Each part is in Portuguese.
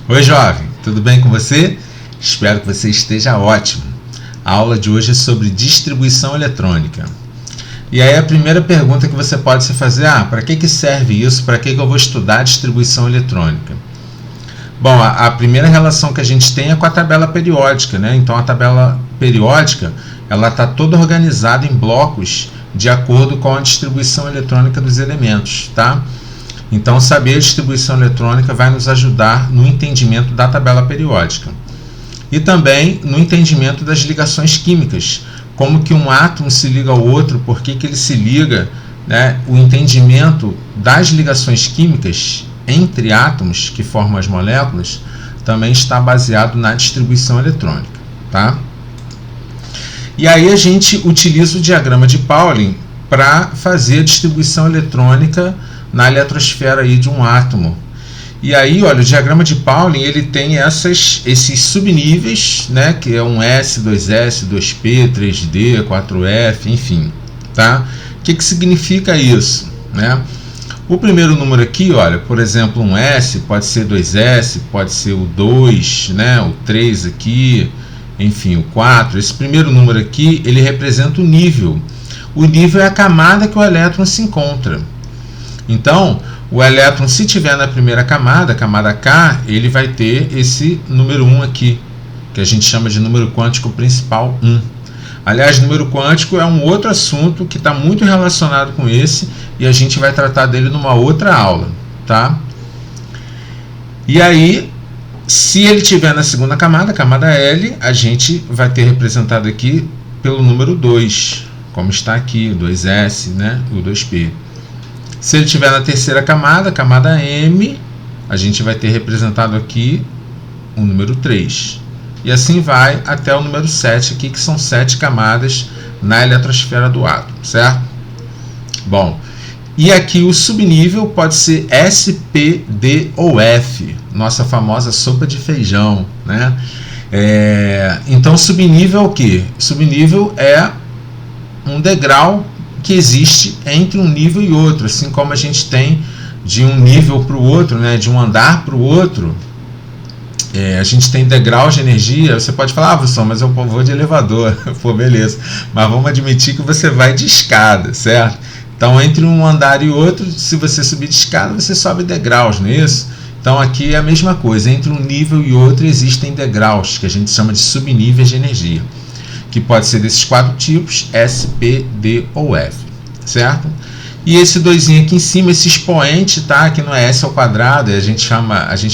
Oi, jovem, tudo bem com você? Espero que você esteja ótimo. A aula de hoje é sobre distribuição eletrônica. E aí a primeira pergunta que você pode se fazer, para que serve isso? Para que eu vou estudar distribuição eletrônica? Bom, a primeira relação que a gente tem é com a tabela periódica, né? Então a tabela periódica, ela está toda organizada em blocos de acordo com a distribuição eletrônica dos elementos, tá? Então saber a distribuição eletrônica vai nos ajudar no entendimento da tabela periódica. E também no entendimento das ligações químicas, como que um átomo se liga ao outro, por que ele se liga, né? O entendimento das ligações químicas entre átomos que formam as moléculas também está baseado na distribuição eletrônica, tá? E aí a gente utiliza o diagrama de Pauling para fazer a distribuição eletrônica na eletrosfera aí de um átomo. E aí, olha, o diagrama de Pauling ele tem esses subníveis, né, que é um S, 2S, 2P, 3D, 4F, enfim, tá? O que significa isso, né? O primeiro número aqui, olha, por exemplo, um S, pode ser 2S, pode ser o 2, né, o 3 aqui, enfim, o 4. Esse primeiro número aqui, ele representa o nível. O nível é a camada que o elétron se encontra. Então, o elétron, se estiver na primeira camada, a camada K, ele vai ter esse número 1 aqui, que a gente chama de número quântico principal 1. Aliás, número quântico é um outro assunto que está muito relacionado com esse e a gente vai tratar dele numa outra aula, tá? E aí, se ele estiver na segunda camada, a camada L, a gente vai ter representado aqui pelo número 2, como está aqui, o 2S, né, o 2P. Se ele estiver na terceira camada, a camada M, a gente vai ter representado aqui o número 3. E assim vai até o número 7 aqui, que são 7 camadas na eletrosfera do átomo, certo? Bom, e aqui o subnível pode ser S, P, D ou F, nossa famosa sopa de feijão, né? Então subnível é o quê? Subnível é um degrau que existe entre um nível e outro, assim como a gente tem de um nível para o outro, né, de um andar para o outro, a gente tem degraus de energia. Você pode falar, Wilson, mas eu vou de elevador. Pô, beleza, mas vamos admitir que você vai de escada, certo? Então entre um andar e outro, se você subir de escada, você sobe degraus, não é isso? Então aqui é a mesma coisa, entre um nível e outro existem degraus, que a gente chama de subníveis de energia, que pode ser desses 4 tipos, S, P, D ou F, certo? E esse 2 aqui em cima, esse expoente, tá? Que não é S ao quadrado, a gente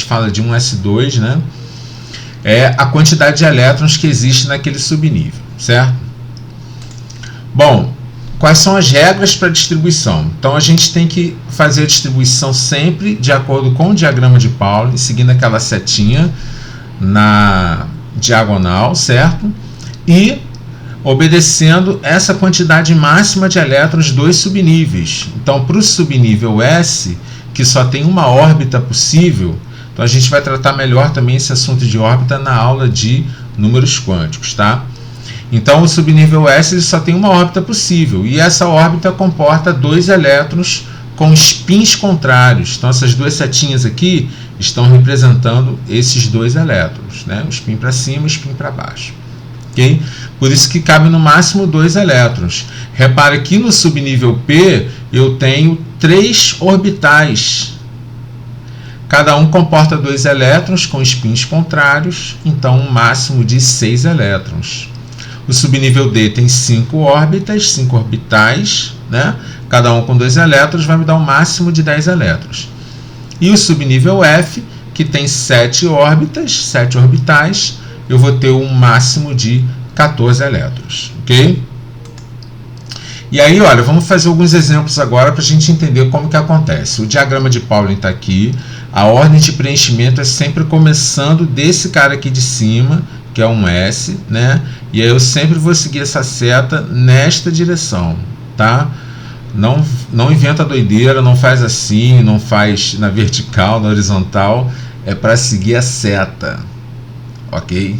fala de um S2, né? É a quantidade de elétrons que existe naquele subnível, certo? Bom, quais são as regras para a distribuição? Então a gente tem que fazer a distribuição sempre de acordo com o diagrama de Pauling, seguindo aquela setinha na diagonal, certo? E obedecendo essa quantidade máxima de elétrons dos subníveis. Então, para o subnível S, que só tem uma órbita possível, então a gente vai tratar melhor também esse assunto de órbita na aula de números quânticos, tá? Então, o subnível S ele só tem uma órbita possível, e essa órbita comporta 2 elétrons com spins contrários. Então, essas duas setinhas aqui estão representando esses 2 elétrons, né? O spin para cima e o spin para baixo. Okay? Por isso que cabe no máximo 2 elétrons. Repare que no subnível P eu tenho 3 orbitais. Cada um comporta 2 elétrons com spins contrários, então um máximo de 6 elétrons. O subnível D tem 5 órbitas, 5 orbitais, né? Cada um com 2 elétrons vai me dar um máximo de 10 elétrons. E o subnível F, que tem 7 órbitas, 7 orbitais, eu vou ter um máximo de 14 elétrons, ok? E aí, olha, vamos fazer alguns exemplos agora para a gente entender como que acontece. O diagrama de Pauling está aqui, a ordem de preenchimento é sempre começando desse cara aqui de cima, que é um S, né? E aí eu sempre vou seguir essa seta nesta direção, tá? Não inventa doideira, não faz assim, não faz na vertical, na horizontal, é para seguir a seta. Ok?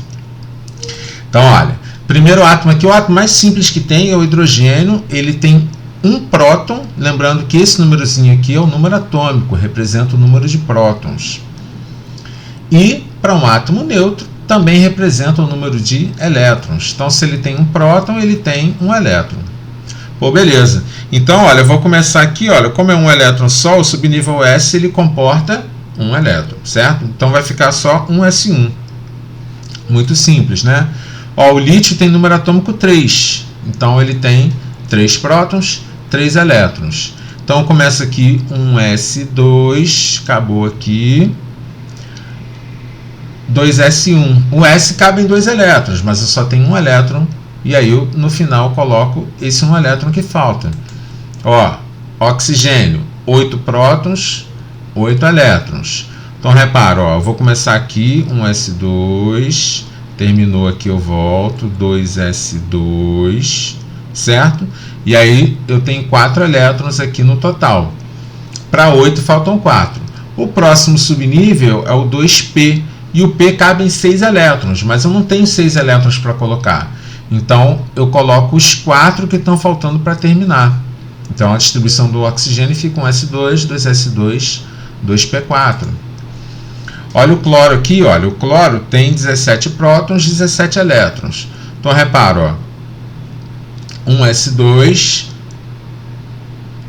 Então, olha, primeiro átomo aqui, o átomo mais simples que tem é o hidrogênio. Ele tem um próton, lembrando que esse númerozinho aqui é o número atômico, representa o número de prótons. E para um átomo neutro também representa o número de elétrons. Então, se ele tem um próton, ele tem um elétron. Pô, beleza. Então, olha, eu vou começar aqui, olha, como é um elétron só, o subnível S ele comporta um elétron, certo? Então vai ficar só um S1. Muito simples, né? Ó, o lítio tem número atômico 3. Então ele tem 3 prótons, 3 elétrons. Então começa aqui um S2, acabou aqui. 2S1. O S cabe em 2 elétrons, mas eu só tenho um elétron. E aí eu, no final, coloco esse um elétron que falta. Ó, oxigênio, 8 prótons, 8 elétrons. Então repara, ó, eu vou começar aqui, um S2, terminou aqui, eu volto, 2S2, certo? E aí eu tenho 4 elétrons aqui no total. Para 8 faltam 4. O próximo subnível é o 2P, e o P cabe em 6 elétrons, mas eu não tenho 6 elétrons para colocar. Então eu coloco os 4 que estão faltando para terminar. Então a distribuição do oxigênio fica um S2, 2S2, 2P4. Olha o cloro aqui, olha, o cloro tem 17 prótons, 17 elétrons. Então repara, ó, um S2,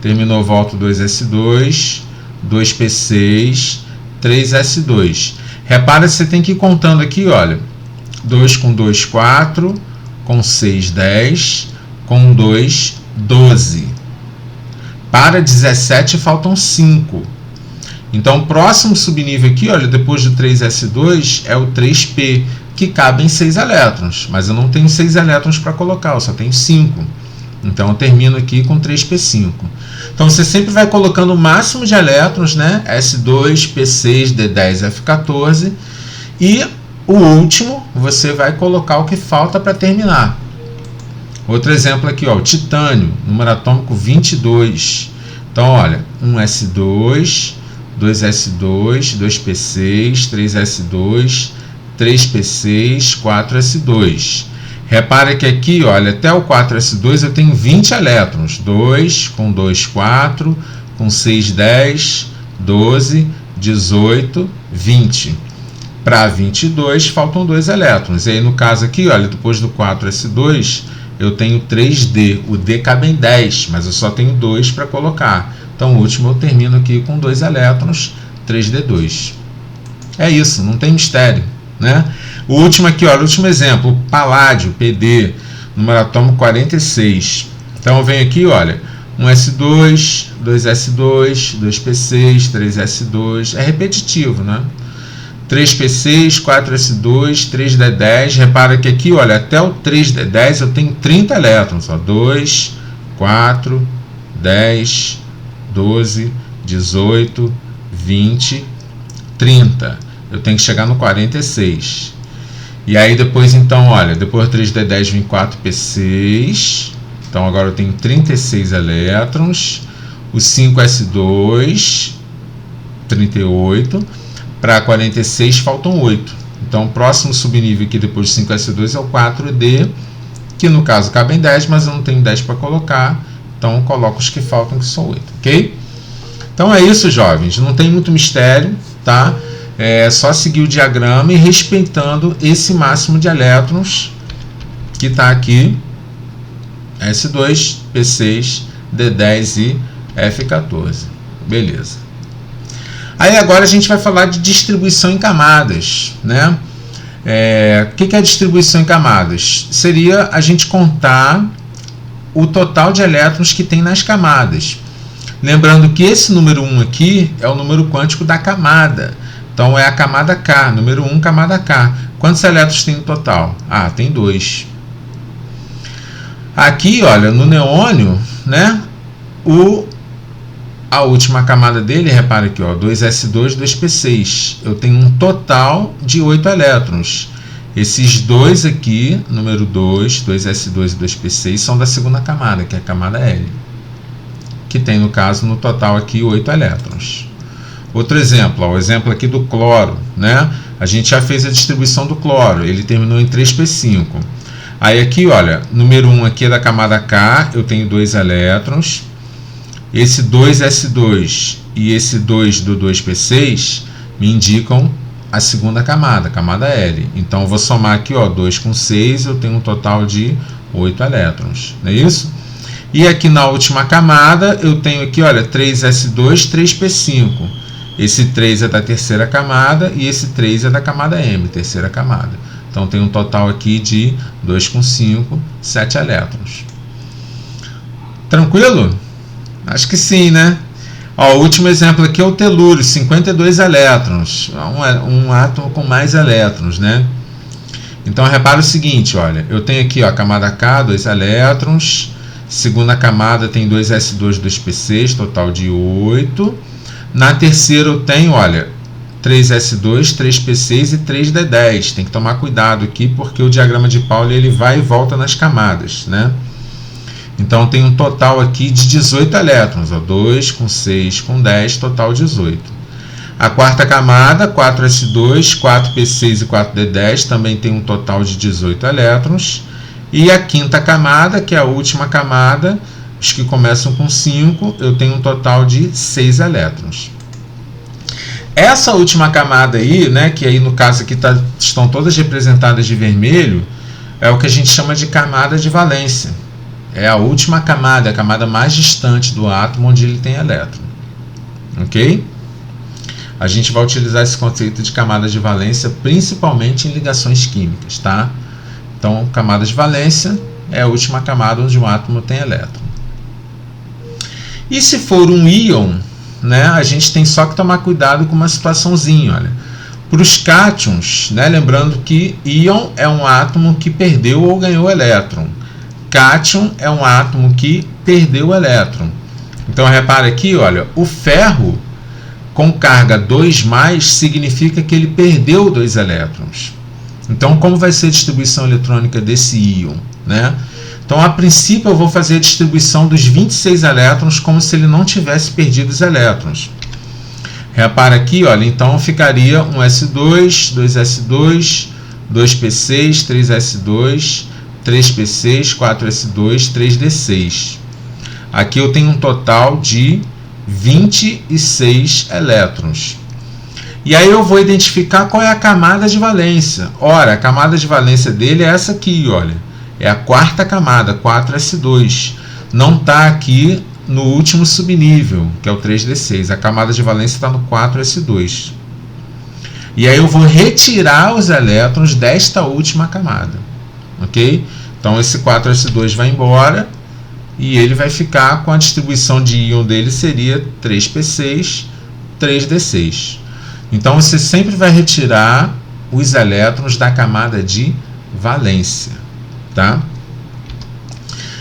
terminou, volto 2S2, 2P6, 3S2. Repara que você tem que ir contando aqui, olha, 2 com 2, 4, com 6, 10, com 2, 12. Para 17 faltam 5. Então, o próximo subnível aqui, olha, depois do 3S2, é o 3P, que cabe em 6 elétrons. Mas eu não tenho 6 elétrons para colocar, eu só tenho 5. Então, eu termino aqui com 3P5. Então, você sempre vai colocando o máximo de elétrons, né? S2, P6, D10, F14. E o último, você vai colocar o que falta para terminar. Outro exemplo aqui, ó, o titânio, número atômico 22. Então, olha, um S2, 2S2, 2P6, 3S2, 3P6, 4S2. Repara que aqui, olha, até o 4S2 eu tenho 20 elétrons. 2, com 2, 4, com 6, 10, 12, 18, 20. Para 22 faltam 2 elétrons. E aí no caso aqui, olha, depois do 4S2 eu tenho 3D. O D cabe em 10, mas eu só tenho 2 para colocar. Então o último eu termino aqui com 2 elétrons, 3D2. É isso, não tem mistério, né? O último aqui, olha, o último exemplo, o paládio, PD, número atômico 46. Então eu venho aqui, olha, um S2, 2S2, 2P6, 3S2, é repetitivo, né? 3P6, 4S2, 3D10, repara que aqui, olha, até o 3D10 eu tenho 30 elétrons, ó, 2, 4, 10, 12, 18, 20, 30. Eu tenho que chegar no 46. E aí depois, então, olha, depois do 3D10 vem 4P6. Então agora eu tenho 36 elétrons. O 5S2, 38. Para 46 faltam 8. Então o próximo subnível aqui depois de 5S2 é o 4D, que no caso cabe em 10, mas eu não tenho 10 para colocar. Então eu coloco os que faltam, que são 8, ok? Então é isso, jovens. Não tem muito mistério, tá? É só seguir o diagrama e respeitando esse máximo de elétrons que está aqui, S2, P6, D10 e F14. Beleza. Aí agora a gente vai falar de distribuição em camadas, né? O que é distribuição em camadas? Seria a gente contar o total de elétrons que tem nas camadas. Lembrando que esse número 1 aqui é o número quântico da camada. Então é a camada K, número 1, camada K. Quantos elétrons tem no total? Ah, tem 2. Aqui, olha, no neônio, né? A última camada dele, repara aqui, ó, 2S2, 2P6. Eu tenho um total de 8 elétrons. Esses dois aqui, número 2, 2S2 e 2P6, são da segunda camada, que é a camada L. Que tem, no caso, no total aqui 8 elétrons. Outro exemplo, ó, o exemplo aqui do cloro, né? A gente já fez a distribuição do cloro, ele terminou em 3P5. Aí aqui, olha, número 1 aqui é da camada K, eu tenho 2 elétrons. Esse 2S2 e esse 2 do 2P6 me indicam a segunda camada, camada L. Então eu vou somar aqui, ó, 2 com 6, eu tenho um total de 8 elétrons, não é isso? E aqui na última camada eu tenho aqui, olha, 3s2, 3p5. Esse 3 é da terceira camada e esse 3 é da camada M, terceira camada. Então tem um total aqui de 2 com 5, 7 elétrons. Tranquilo? Acho que sim, né? Ó, o último exemplo aqui é o telúrio, 52 elétrons, um átomo com mais elétrons, né? Então repara o seguinte, olha, eu tenho aqui, ó, a camada K, 2 elétrons, segunda camada tem 2s2, 2p6, total de 8. Na terceira eu tenho, olha, 3s2, 3p6 e 3d10. Tem que tomar cuidado aqui porque o diagrama de Pauli ele vai e volta nas camadas, né? Então tem um total aqui de 18 elétrons, ó, 2 com 6 com 10, total 18. A quarta camada, 4s2, 4p6 e 4d10, também tem um total de 18 elétrons. E a quinta camada, que é a última camada, os que começam com 5, eu tenho um total de 6 elétrons. Essa última camada aí, né, que aí no caso aqui estão todas representadas de vermelho, é o que a gente chama de camada de valência. É a última camada, a camada mais distante do átomo onde ele tem elétron. Ok? A gente vai utilizar esse conceito de camada de valência principalmente em ligações químicas, tá? Então, camada de valência é a última camada onde um átomo tem elétron. E se for um íon, né, a gente tem só que tomar cuidado com uma situaçãozinha, olha. Para os cátions, né, lembrando que íon é um átomo que perdeu ou ganhou elétron. Cátion é um átomo que perdeu o elétron. Então, repara aqui, olha, o ferro com carga 2+, significa que ele perdeu 2 elétrons. Então, como vai ser a distribuição eletrônica desse íon, né? Então, a princípio, eu vou fazer a distribuição dos 26 elétrons como se ele não tivesse perdido os elétrons. Repara aqui, olha, então ficaria um S2, 2S2, 2P6, 3S2, 3P6, 4S2, 3D6. Aqui eu tenho um total de 26 elétrons. E aí eu vou identificar qual é a camada de valência. Ora, a camada de valência dele é essa aqui, olha. É a quarta camada, 4S2. Não está aqui no último subnível, que é o 3D6. A camada de valência está no 4S2. E aí eu vou retirar os elétrons desta última camada. Ok? Então esse 4S2 vai embora e ele vai ficar com a distribuição de íon dele seria 3P6, 3D6. Então você sempre vai retirar os elétrons da camada de valência, tá?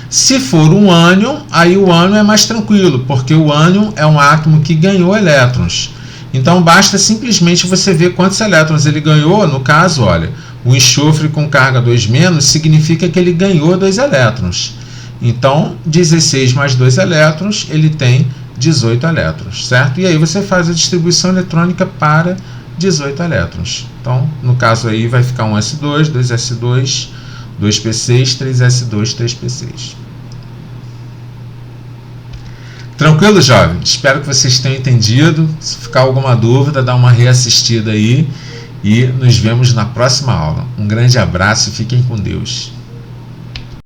Se for um ânion, aí o ânion é mais tranquilo, porque o ânion é um átomo que ganhou elétrons. Então basta simplesmente você ver quantos elétrons ele ganhou. No caso, olha, o enxofre com carga 2- significa que ele ganhou 2 elétrons. Então, 16 mais 2 elétrons, ele tem 18 elétrons, certo? E aí você faz a distribuição eletrônica para 18 elétrons. Então, no caso aí, vai ficar 1s2, 2s2, 2p6, 3s2, 3p6. Tranquilo, jovem? Espero que vocês tenham entendido. Se ficar alguma dúvida, dá uma reassistida aí. E nos vemos na próxima aula. Um grande abraço e fiquem com Deus.